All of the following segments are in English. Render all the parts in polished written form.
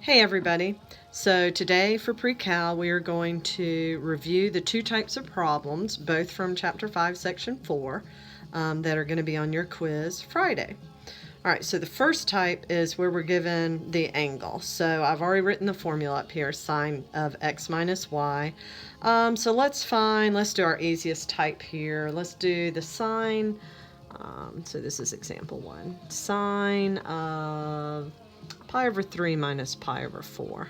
Hey everybody! So today for Pre-Cal we are going to review the two types of problems, both from Chapter 5, Section 4, that are going to be on your quiz Friday. Alright, so the first type is where we're given the angle. So I've already written the formula up here, sine of x minus y. So let's do our easiest type here. Let's do the sine, so this is example 1, sine of pi over 3 minus pi over 4.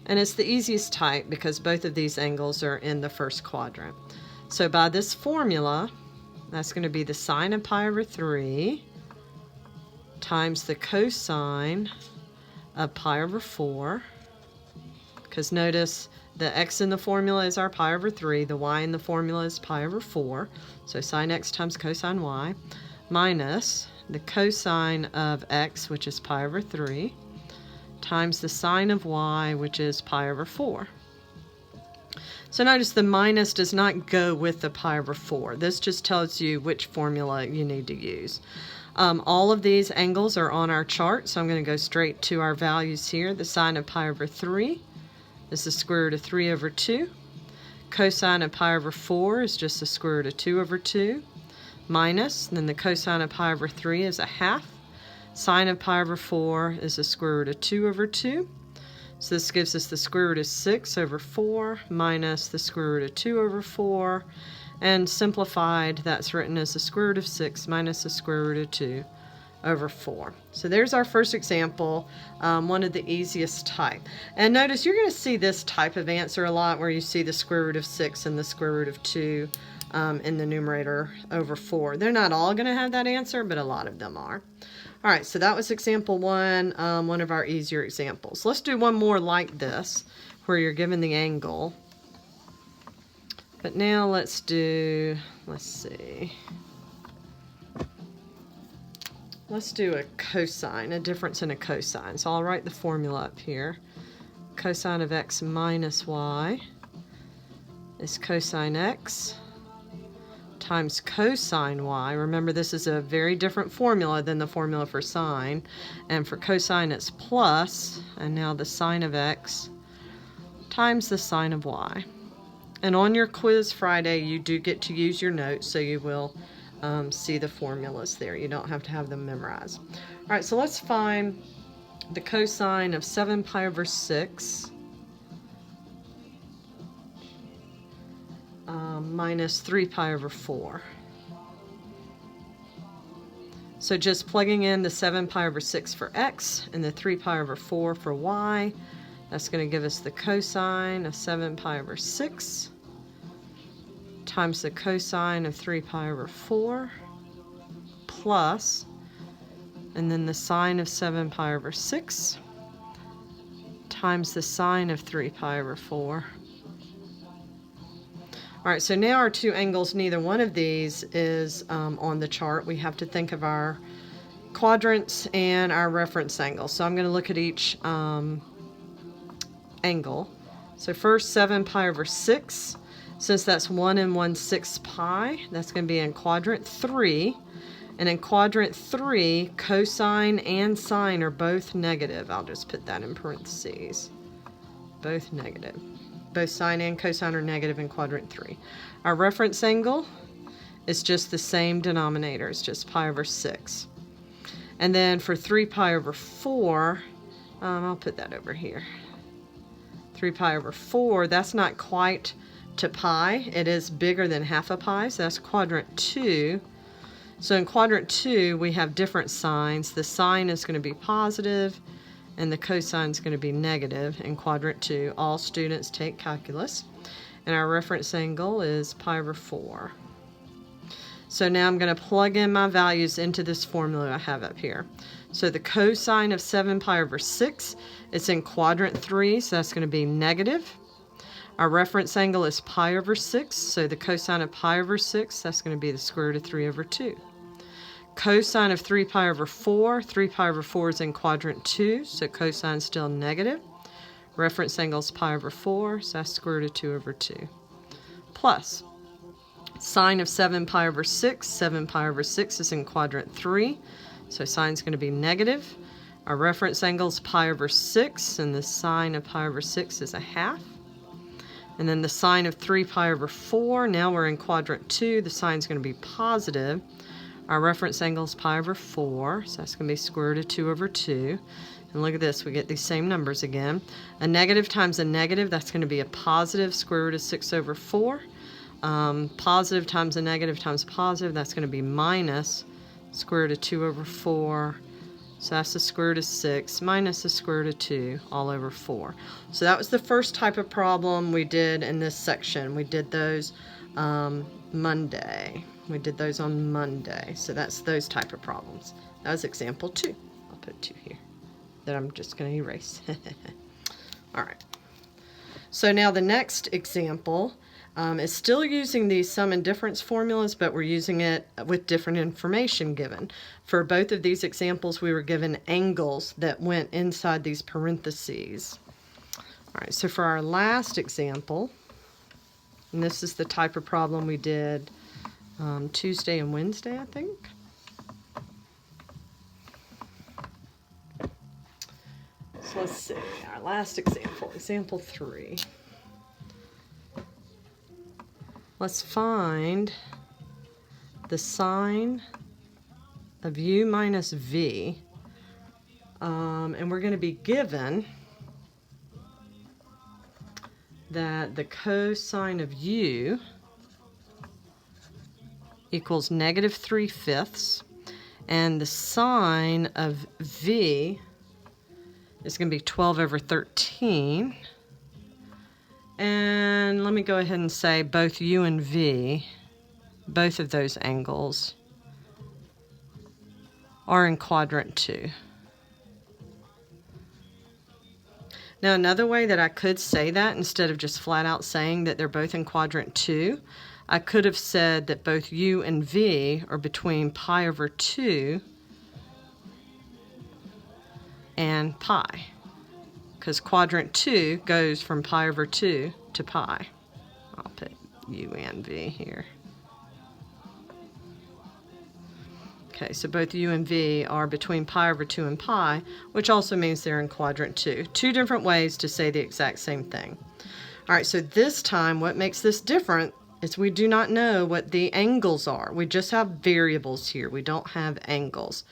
And it's the easiest type because both of these angles are in the first quadrant. So by this formula, that's going to be the sine of pi over 3 times the cosine of pi over 4. Because notice the x in the formula is our pi over 3, the y in the formula is pi over 4. So sine x times cosine y minus the cosine of x, which is pi over 3, times the sine of y, which is pi over 4. So notice the minus does not go with the pi over 4. This just tells you which formula you need to use. All of these angles are on our chart, so I'm going to go straight to our values here. The sine of pi over 3 is the square root of 3 over 2. Cosine of pi over 4 is just the square root of 2 over 2. Minus, then the cosine of pi over 3 is a half. Sine of pi over 4 is the square root of 2 over 2. So this gives us the square root of 6 over 4 minus the square root of 2 over 4. And simplified, that's written as the square root of 6 minus the square root of 2 over 4. So there's our first example, one of the easiest type. And notice you're going to see this type of answer a lot where you see the square root of 6 and the square root of 2 in the numerator over 4. They're not all going to have that answer, but a lot of them are. All right, so that was example 1, one of our easier examples. Let's do one more like this, where you're given the angle. But now let's see. Let's do a cosine, a difference in a cosine. So I'll write the formula up here. Cosine of x minus y is cosine x times cosine y. Remember, this is a very different formula than the formula for sine. And for cosine, it's plus, and now the sine of x times the sine of y. And on your quiz Friday, you do get to use your notes, so you will see the formulas there. You don't have to have them memorized. All right, so let's find the cosine of 7 pi over 6 minus 3 pi over 4. So just plugging in the 7 pi over 6 for x and the 3 pi over 4 for y, that's going to give us the cosine of 7 pi over 6 times the cosine of 3 pi over 4 plus, and then the sine of 7 pi over 6 times the sine of 3 pi over 4. All right, so now our two angles, neither one of these is on the chart. We have to think of our quadrants and our reference angle. So I'm going to look at each angle. So first, 7 pi over 6. Since that's 1 and 1/6 pi, that's going to be in quadrant 3. And in quadrant 3, cosine and sine are both negative. I'll just put that in parentheses. Both negative. Both sine and cosine are negative in quadrant 3. Our reference angle is just the same denominator. It's just pi over 6. And then for 3 pi over 4, I'll put that over here. 3 pi over 4, that's not quite to pi. It is bigger than half a pi, so that's quadrant 2. So in quadrant 2, we have different signs. The sine is going to be positive, and the cosine is going to be negative in quadrant 2. All students take calculus. And our reference angle is pi over 4. So now I'm going to plug in my values into this formula I have up here. So the cosine of 7 pi over 6, it's in quadrant 3, so that's going to be negative. Our reference angle is pi over 6, so the cosine of pi over 6, that's going to be the square root of 3 over 2. Cosine of 3 pi over 4, 3 pi over 4 is in quadrant 2, so cosine is still negative. Reference angle is pi over 4, so that's square root of 2 over 2. Plus, sine of 7 pi over 6, 7 pi over 6 is in quadrant 3, so sine is going to be negative. Our reference angle is pi over 6, and the sine of pi over 6 is a half. And then the sine of 3 pi over 4, now we're in quadrant 2, the sine's going to be positive. Our reference angle is pi over 4, so that's going to be square root of 2 over 2. And look at this, we get these same numbers again. A negative times a negative, that's going to be a positive square root of 6 over 4. Positive times a negative times positive, that's going to be minus square root of 2 over 4. So that's the square root of 6 minus the square root of 2 all over 4. So that was the first type of problem we did in this section. We did those Monday. We did those on Monday. So that's those type of problems. That was example 2. I'll put 2 here that I'm just going to erase. All right. So now the next example is still using these sum and difference formulas, but we're using it with different information given. For both of these examples, we were given angles that went inside these parentheses. All right, so for our last example, and this is the type of problem we did Tuesday and Wednesday, I think. So let's see, our last example, example 3. Let's find the sine of u minus v, and we're going to be given that the cosine of u equals negative 3/5, and the sine of v is going to be 12 over 13. And let me go ahead and say both u and v, both of those angles, are in quadrant 2. Now another way that I could say that, instead of just flat out saying that they're both in quadrant 2, I could have said that both u and v are between pi over 2 and pi, because quadrant 2 goes from pi over 2 to pi. I'll put u and v here. Okay, so both u and v are between pi over 2 and pi, which also means they're in quadrant 2. Two different ways to say the exact same thing. All right, so this time what makes this different is we do not know what the angles are. We just have variables here. We don't have angles.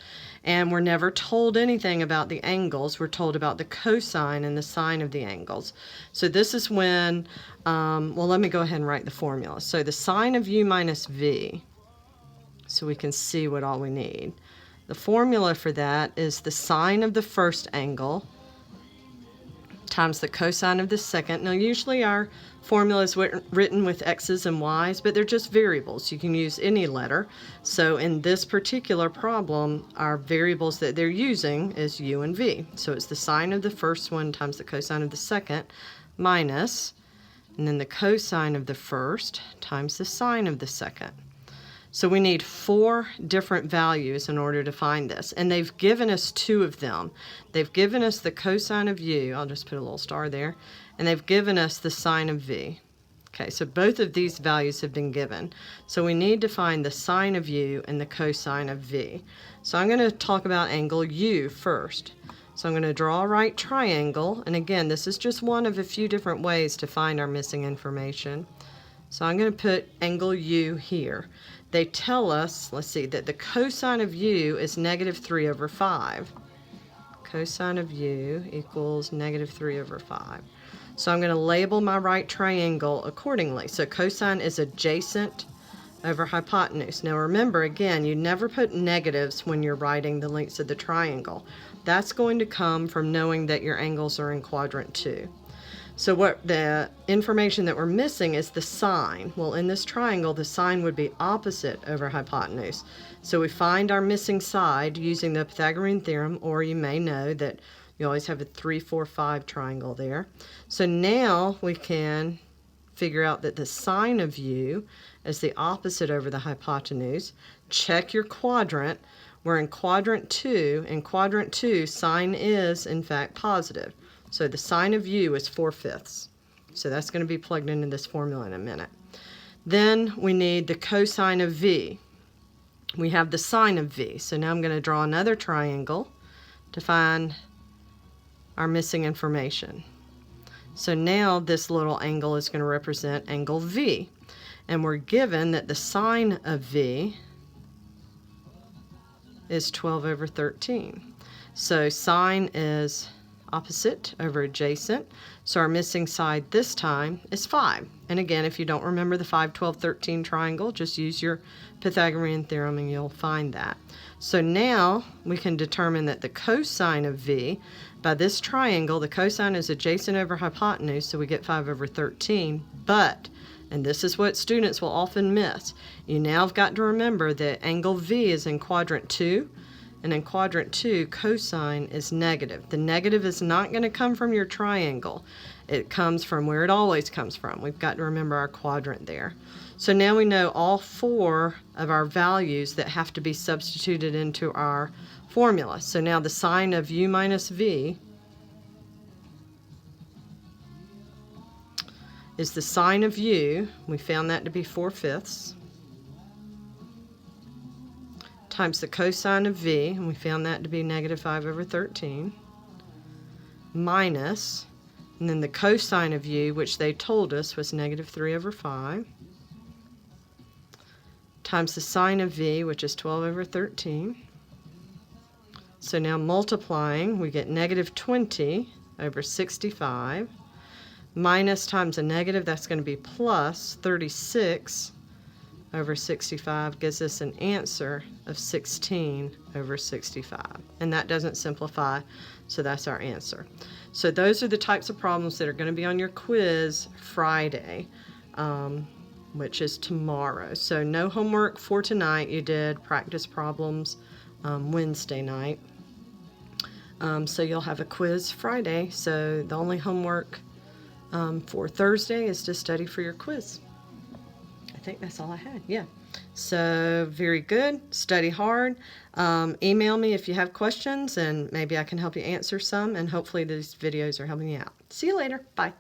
And we're never told anything about the angles. We're told about the cosine and the sine of the angles. So this is when, well, let me go ahead and write the formula. So the sine of u minus v, so we can see what all we need. The formula for that is the sine of the first angle times the cosine of the second. Now usually our formula is written with x's and y's, but they're just variables. You can use any letter. So in this particular problem, our variables that they're using is u and v. So it's the sine of the first one times the cosine of the second minus, and then the cosine of the first times the sine of the second. So we need 4 different values in order to find this. And they've given us 2 of them. They've given us the cosine of u, I'll just put a little star there, and they've given us the sine of v. Okay, so both of these values have been given. So we need to find the sine of u and the cosine of v. So I'm going to talk about angle u first. So I'm going to draw a right triangle, and again, this is just one of a few different ways to find our missing information. So I'm going to put angle u here. They tell us, let's see, that the cosine of u is negative 3 over 5. Cosine of u equals negative 3 over 5. So I'm going to label my right triangle accordingly. So cosine is adjacent over hypotenuse. Now remember, again, you never put negatives when you're writing the lengths of the triangle. That's going to come from knowing that your angles are in quadrant 2. So what the information that we're missing is the sine. Well, in this triangle, the sine would be opposite over hypotenuse. So we find our missing side using the Pythagorean theorem, or you may know that you always have a 3, 4, 5 triangle there. So now we can figure out that the sine of u is the opposite over the hypotenuse. Check your quadrant. We're in quadrant 2. In quadrant 2, sine is, in fact, positive. So the sine of u is 4/5. So that's going to be plugged into this formula in a minute. Then we need the cosine of v. We have the sine of v. So now I'm going to draw another triangle. to find our missing information. So now this little angle is going to represent angle V. And we're given that the sine of V is 12/13. So sine is opposite over adjacent. So our missing side this time is 5. And again, if you don't remember the 5, 12, 13 triangle, just use your Pythagorean theorem and you'll find that. So now we can determine that the cosine of V, by this triangle, the cosine is adjacent over hypotenuse, so we get 5/13. But, and this is what students will often miss, you now have got to remember that angle V is in quadrant 2, and in quadrant 2, cosine is negative. The negative is not going to come from your triangle. It comes from where it always comes from. We've got to remember our quadrant there. So now we know all 4 of our values that have to be substituted into our formula. So now the sine of u minus v is the sine of u, we found that to be 4/5, times the cosine of v, and we found that to be negative 5/13, minus, and then the cosine of u, which they told us was negative 3/5, times the sine of v, which is 12/13. So now multiplying, we get negative 20/65, minus times a negative, that's going to be plus 36/65, gives us an answer of 16/65. And that doesn't simplify, so that's our answer. So those are the types of problems that are going to be on your quiz Friday, which is tomorrow. So no homework for tonight. You did practice problems Wednesday night. So you'll have a quiz Friday. So the only homework for Thursday is to study for your quiz. I think that's all I had. Yeah. So very good. Study hard. Email me if you have questions, and maybe I can help you answer some, and hopefully these videos are helping you out. See you later. Bye.